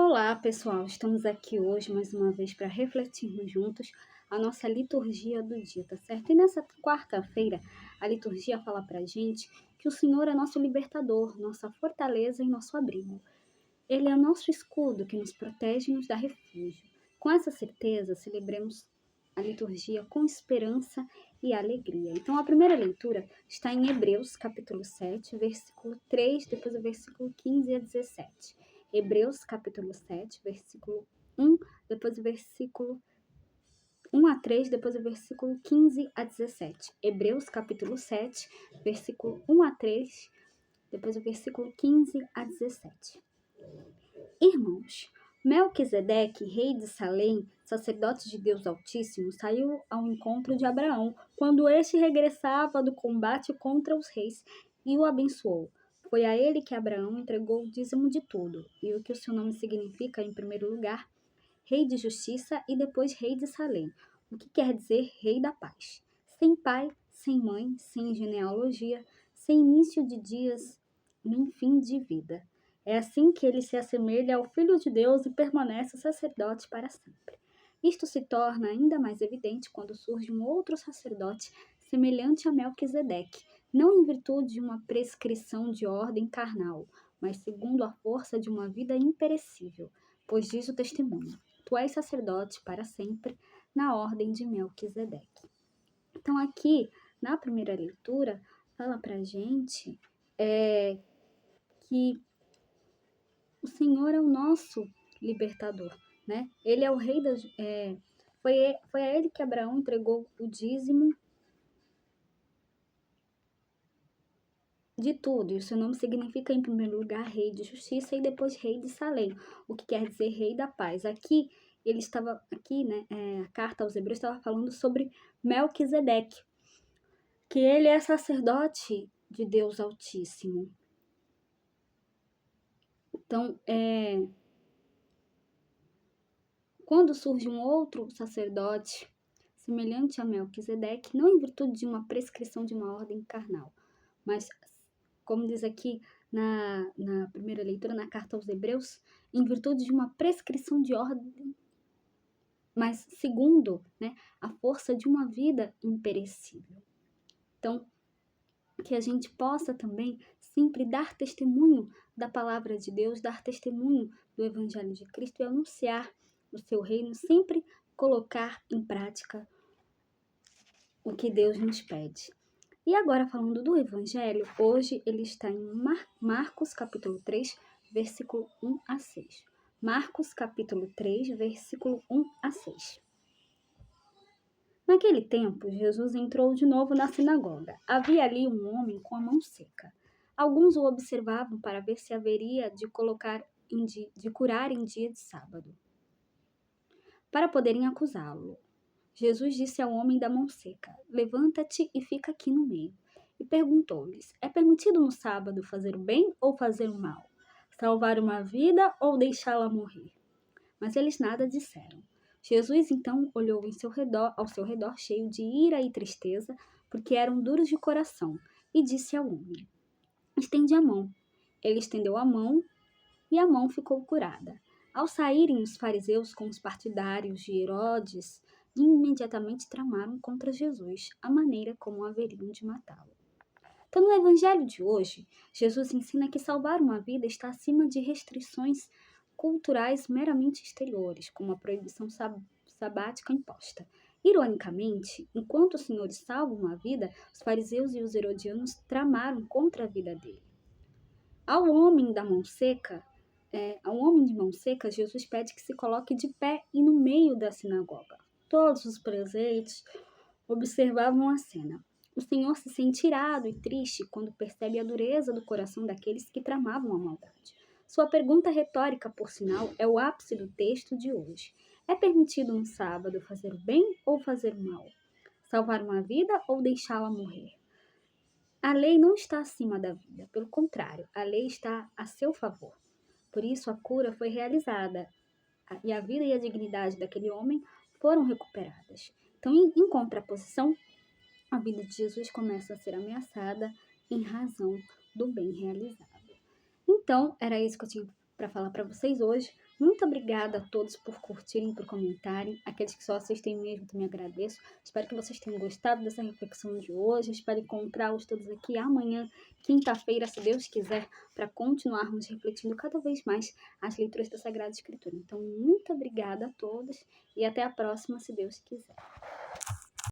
Olá, pessoal! Estamos aqui hoje mais uma vez para refletirmos juntos a nossa liturgia do dia, tá certo? E nessa quarta-feira, a liturgia fala pra gente que o Senhor é nosso libertador, nossa fortaleza e nosso abrigo. Ele é nosso escudo que nos protege e nos dá refúgio. Com essa certeza, celebremos a liturgia com esperança e alegria. Então, a primeira leitura está em Hebreus, capítulo 7, versículo 3, depois o versículo 15 a 17. Hebreus, capítulo 7, versículo 1, depois o versículo 1 a 3, depois o versículo 15 a 17. Hebreus, capítulo 7, versículo 1 a 3, depois o versículo 15 a 17. Irmãos, Melquisedeque, rei de Salém, sacerdote de Deus Altíssimo, saiu ao encontro de Abraão quando este regressava do combate contra os reis e o abençoou. Foi a ele que Abraão entregou o dízimo de tudo, e o que o seu nome significa, em primeiro lugar, rei de justiça e depois rei de Salém, o que quer dizer rei da paz. Sem pai, sem mãe, sem genealogia, sem início de dias, nem fim de vida. É assim que ele se assemelha ao Filho de Deus e permanece sacerdote para sempre. Isto se torna ainda mais evidente quando surge um outro sacerdote semelhante a Melquisedeque, não em virtude de uma prescrição de ordem carnal, mas segundo a força de uma vida imperecível, pois diz o testemunho: Tu és sacerdote para sempre, na ordem de Melquisedeque. Então aqui, na primeira leitura, fala pra gente que o Senhor é o nosso libertador, né? Ele é o rei das... foi a ele que Abraão entregou o dízimo de tudo. E o seu nome significa, em primeiro lugar, rei de justiça e depois rei de Salém, o que quer dizer rei da paz. Aqui, né? A carta aos Hebreus estava falando sobre Melquisedeque, que ele é sacerdote de Deus Altíssimo. Então, quando surge um outro sacerdote semelhante a Melquisedeque, não em virtude de uma prescrição de uma ordem carnal, mas, como diz aqui na primeira leitura, na carta aos Hebreus, em virtude de uma prescrição de ordem, mas segundo, né, a força de uma vida imperecível. Então, que a gente possa também sempre dar testemunho da palavra de Deus, dar testemunho do Evangelho de Cristo e anunciar o seu reino, sempre colocar em prática o que Deus nos pede. E agora, falando do Evangelho, hoje ele está em Marcos capítulo 3, versículo 1 a 6. Marcos capítulo 3, versículo 1 a 6. Naquele tempo, Jesus entrou de novo na sinagoga. Havia ali um homem com a mão seca. Alguns o observavam para ver se haveria de curar em dia de sábado, para poderem acusá-lo. Jesus disse ao homem da mão seca: Levanta-te e fica aqui no meio. E perguntou-lhes: É permitido no sábado fazer o bem ou fazer o mal? Salvar uma vida ou deixá-la morrer? Mas eles nada disseram. Jesus então olhou ao seu redor cheio de ira e tristeza, porque eram duros de coração, e disse ao homem: Estende a mão. Ele estendeu a mão e a mão ficou curada. Ao saírem os fariseus com os partidários de Herodes, imediatamente tramaram contra Jesus a maneira como haveriam de matá-lo. Então, no Evangelho de hoje, Jesus ensina que salvar uma vida está acima de restrições culturais meramente exteriores, como a proibição sabática imposta. Ironicamente, enquanto os senhores salvam uma vida, os fariseus e os herodianos tramaram contra a vida dele. Ao homem de mão seca, Jesus pede que se coloque de pé e no meio da sinagoga. Todos os presentes observavam a cena. O Senhor se sente irado e triste quando percebe a dureza do coração daqueles que tramavam a maldade. Sua pergunta retórica, por sinal, é o ápice do texto de hoje. É permitido no sábado fazer o bem ou fazer o mal? Salvar uma vida ou deixá-la morrer? A lei não está acima da vida, pelo contrário, a lei está a seu favor. Por isso a cura foi realizada e a vida e a dignidade daquele homem foram recuperadas. Então, em contraposição, a vida de Jesus começa a ser ameaçada em razão do bem realizado. Então, era isso que eu tinha para falar para vocês hoje. Muito obrigada a todos por curtirem, por comentarem. Aqueles que só assistem mesmo, também agradeço. Espero que vocês tenham gostado dessa reflexão de hoje. Espero encontrá-los todos aqui amanhã, quinta-feira, se Deus quiser, para continuarmos refletindo cada vez mais as leituras da Sagrada Escritura. Então, muito obrigada a todos e até a próxima, se Deus quiser.